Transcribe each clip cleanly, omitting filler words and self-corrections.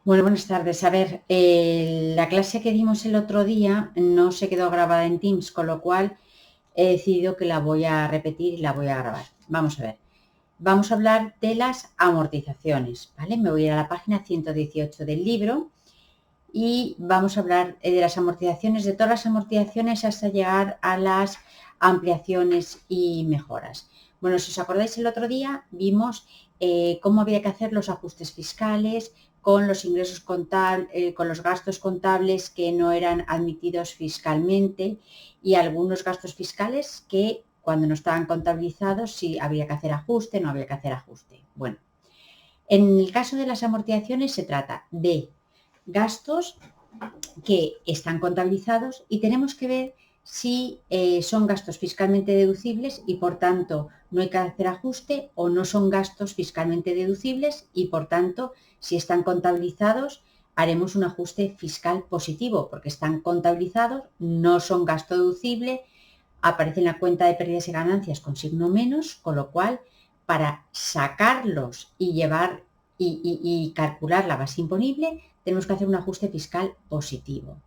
Bueno, buenas tardes. A ver, la clase que dimos el otro día no se quedó grabada en Teams, con lo cual he decidido que la voy a repetir y la voy a grabar. Vamos a ver. Vamos a hablar de las amortizaciones, ¿vale? Me voy a ir a la página 118 del libro y vamos a hablar de las amortizaciones, de todas las amortizaciones hasta llegar a las ampliaciones y mejoras. Bueno, si os acordáis, el otro día vimos cómo había que hacer los ajustes fiscales con los ingresos contables, con los gastos contables que no eran admitidos fiscalmente y algunos gastos fiscales que cuando no estaban contabilizados sí había que hacer ajuste, no había que hacer ajuste. Bueno, en el caso de las amortizaciones se trata de gastos que están contabilizados y tenemos que ver si son gastos fiscalmente deducibles y por tanto no hay que hacer ajuste, o no son gastos fiscalmente deducibles y por tanto si están contabilizados haremos un ajuste fiscal positivo porque están contabilizados, no son gasto deducible, aparece en la cuenta de pérdidas y ganancias con signo menos, con lo cual para sacarlos y llevar y calcular la base imponible tenemos que hacer un ajuste fiscal positivo.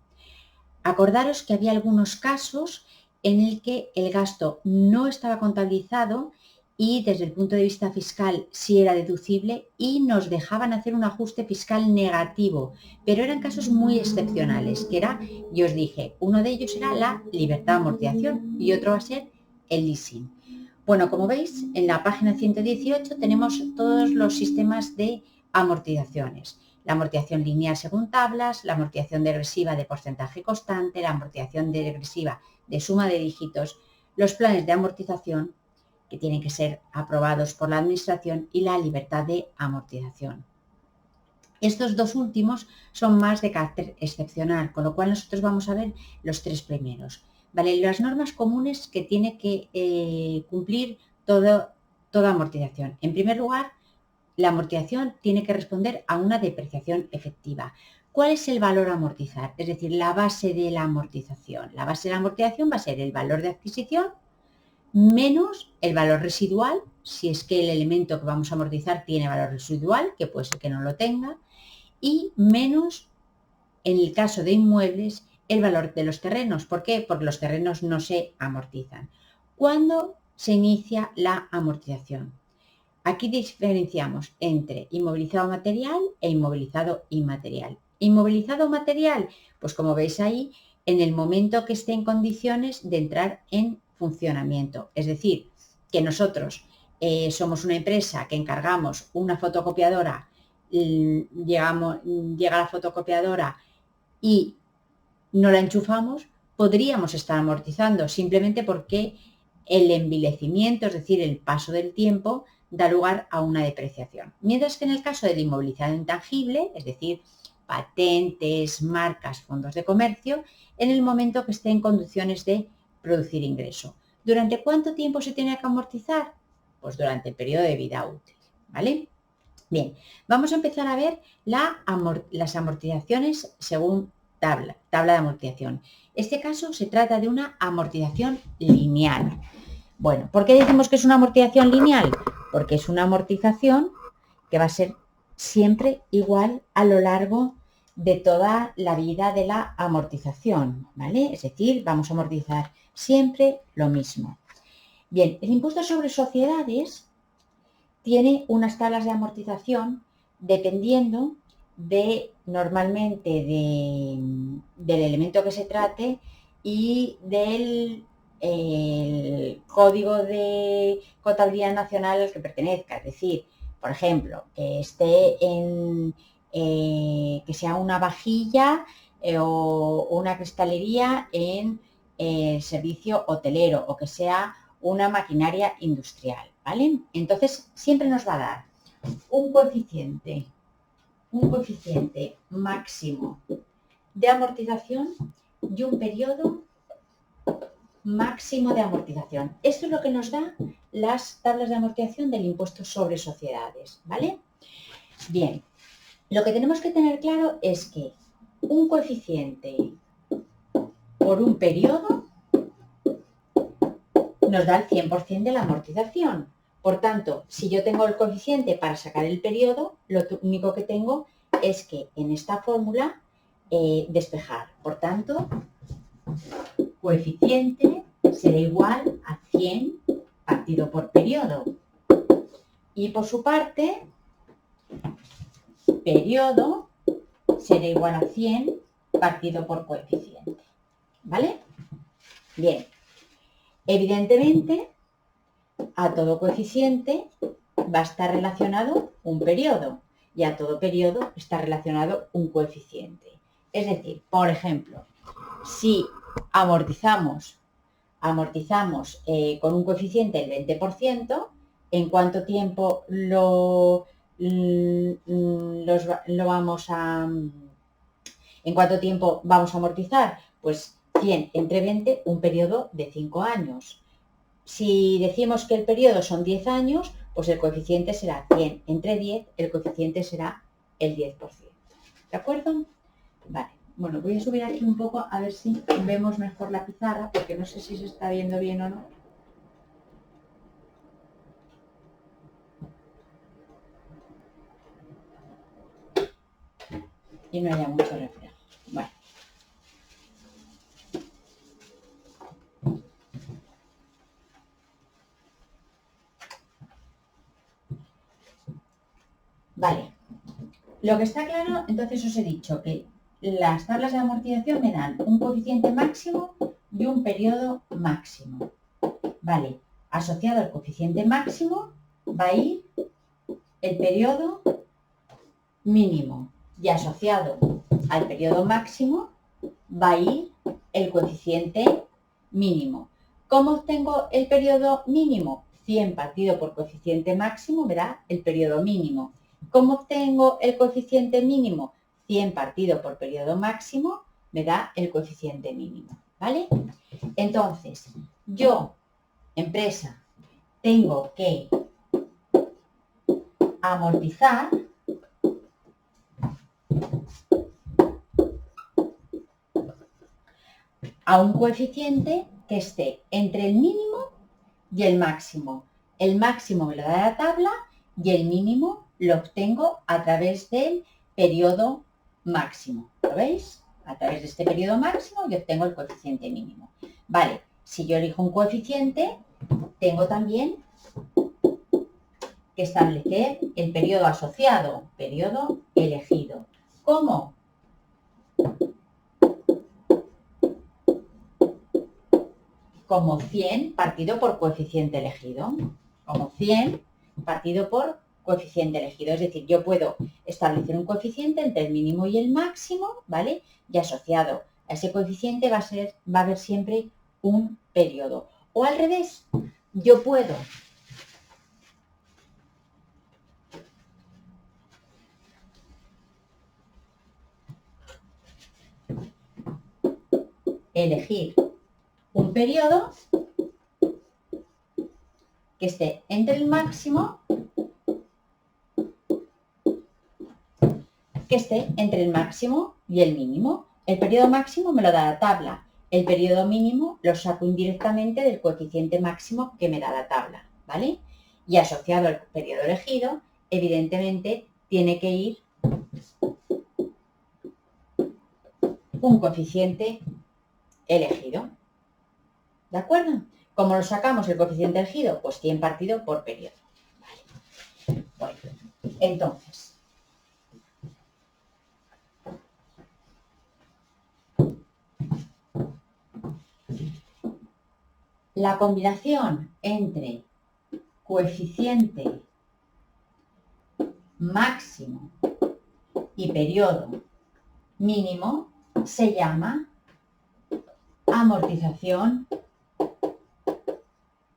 Acordaros que había algunos casos en el que el gasto no estaba contabilizado y desde el punto de vista fiscal sí era deducible y nos dejaban hacer un ajuste fiscal negativo, pero eran casos muy excepcionales, que era, yo os dije, uno de ellos era la libertad de amortización y otro va a ser el leasing. Bueno, como veis, en la página 118 tenemos todos los sistemas de amortizaciones. La amortización lineal según tablas, la amortización degresiva de porcentaje constante, la amortización degresiva de suma de dígitos, los planes de amortización que tienen que ser aprobados por la administración y la libertad de amortización. Estos dos últimos son más de carácter excepcional, con lo cual nosotros vamos a ver los tres primeros. ¿Vale? Las normas comunes que tiene que cumplir toda amortización. En primer lugar, la amortización tiene que responder a una depreciación efectiva. ¿Cuál es el valor a amortizar? Es decir, la base de la amortización. La base de la amortización va a ser el valor de adquisición menos el valor residual, si es que el elemento que vamos a amortizar tiene valor residual, que puede ser que no lo tenga, y menos, en el caso de inmuebles, el valor de los terrenos. ¿Por qué? Porque los terrenos no se amortizan. ¿Cuándo se inicia la amortización? Aquí diferenciamos entre inmovilizado material e inmovilizado inmaterial. Inmovilizado material, pues como veis ahí, en el momento que esté en condiciones de entrar en funcionamiento. Es decir, que nosotros somos una empresa que encargamos una fotocopiadora, llega la fotocopiadora y no la enchufamos, podríamos estar amortizando simplemente porque el envilecimiento, es decir, el paso del tiempo, da lugar a una depreciación. Mientras que en el caso del inmovilizado intangible, es decir, patentes, marcas, fondos de comercio, en el momento que esté en condiciones de producir ingreso. ¿Durante cuánto tiempo se tiene que amortizar? Pues durante el periodo de vida útil, ¿vale? Bien, vamos a empezar a ver las amortizaciones según tabla de amortización. Este caso se trata de una amortización lineal. Bueno, ¿por qué decimos que es una amortización lineal? Porque es una amortización que va a ser siempre igual a lo largo de toda la vida de la amortización, ¿vale? Es decir, vamos a amortizar siempre lo mismo. Bien, el impuesto sobre sociedades tiene unas tablas de amortización dependiendo normalmente del elemento que se trate y del código de contabilidad nacional al que pertenezca. Es decir, por ejemplo, que esté que sea una vajilla o una cristalería en servicio hotelero, o que sea una maquinaria industrial, ¿vale? Entonces siempre nos va a dar un coeficiente máximo de amortización y un periodo máximo de amortización. Esto es lo que nos da las tablas de amortización del impuesto sobre sociedades, ¿vale? Bien, lo que tenemos que tener claro es que un coeficiente por un periodo nos da el 100% de la amortización. Por tanto, si yo tengo el coeficiente para sacar el periodo, lo único que tengo es que en esta fórmula despejar. Por tanto, coeficiente será igual a 100 partido por periodo. Y por su parte, periodo será igual a 100 partido por coeficiente. ¿Vale? Bien. Evidentemente, a todo coeficiente va a estar relacionado un periodo y a todo periodo está relacionado un coeficiente. Es decir, por ejemplo, si amortizamos con un coeficiente del 20%, ¿en cuánto tiempo ¿en cuánto tiempo vamos a amortizar? Pues 100 entre 20, un periodo de 5 años. Si decimos que el periodo son 10 años, pues el coeficiente será 100 entre 10, el coeficiente será el 10%. ¿De acuerdo? Vale. Bueno, voy a subir aquí un poco a ver si vemos mejor la pizarra, porque no sé si se está viendo bien o no. Y no haya mucho reflejo. Bueno. Vale. Lo que está claro, entonces os he dicho que las tablas de amortización me dan un coeficiente máximo y un periodo máximo. Vale, asociado al coeficiente máximo va a ir el periodo mínimo y asociado al periodo máximo va a ir el coeficiente mínimo. ¿Cómo obtengo el periodo mínimo? 100 partido por coeficiente máximo me da el periodo mínimo. ¿Cómo obtengo el coeficiente mínimo? 100 partido por periodo máximo me da el coeficiente mínimo, ¿vale? Entonces, yo, empresa, tengo que amortizar a un coeficiente que esté entre el mínimo y el máximo. El máximo me lo da la tabla y el mínimo lo obtengo a través del periodo máximo. ¿Lo veis? A través de este periodo máximo yo obtengo el coeficiente mínimo. Vale, si yo elijo un coeficiente, tengo también que establecer el periodo asociado, periodo elegido. ¿Cómo? Como 100 partido por coeficiente elegido. Como 100 partido por coeficiente elegido. Es decir, yo puedo establecer un coeficiente entre el mínimo y el máximo, ¿vale? Y asociado a ese coeficiente va a haber siempre un periodo. O al revés, yo puedo elegir un periodo que esté entre el máximo, y el mínimo. El periodo máximo me lo da la tabla. El periodo mínimo lo saco indirectamente del coeficiente máximo que me da la tabla, ¿vale? Y asociado al periodo elegido, evidentemente, tiene que ir un coeficiente elegido. ¿De acuerdo? ¿Cómo lo sacamos el coeficiente elegido? Pues 100 partido por periodo. Vale. Bueno, entonces, la combinación entre coeficiente máximo y periodo mínimo se llama amortización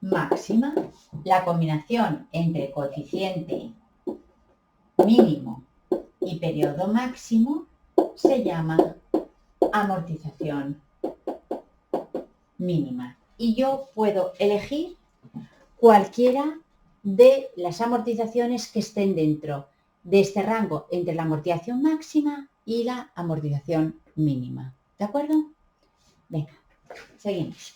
máxima. La combinación entre coeficiente mínimo y periodo máximo se llama amortización mínima. Y yo puedo elegir cualquiera de las amortizaciones que estén dentro de este rango entre la amortización máxima y la amortización mínima. ¿De acuerdo? Venga, seguimos.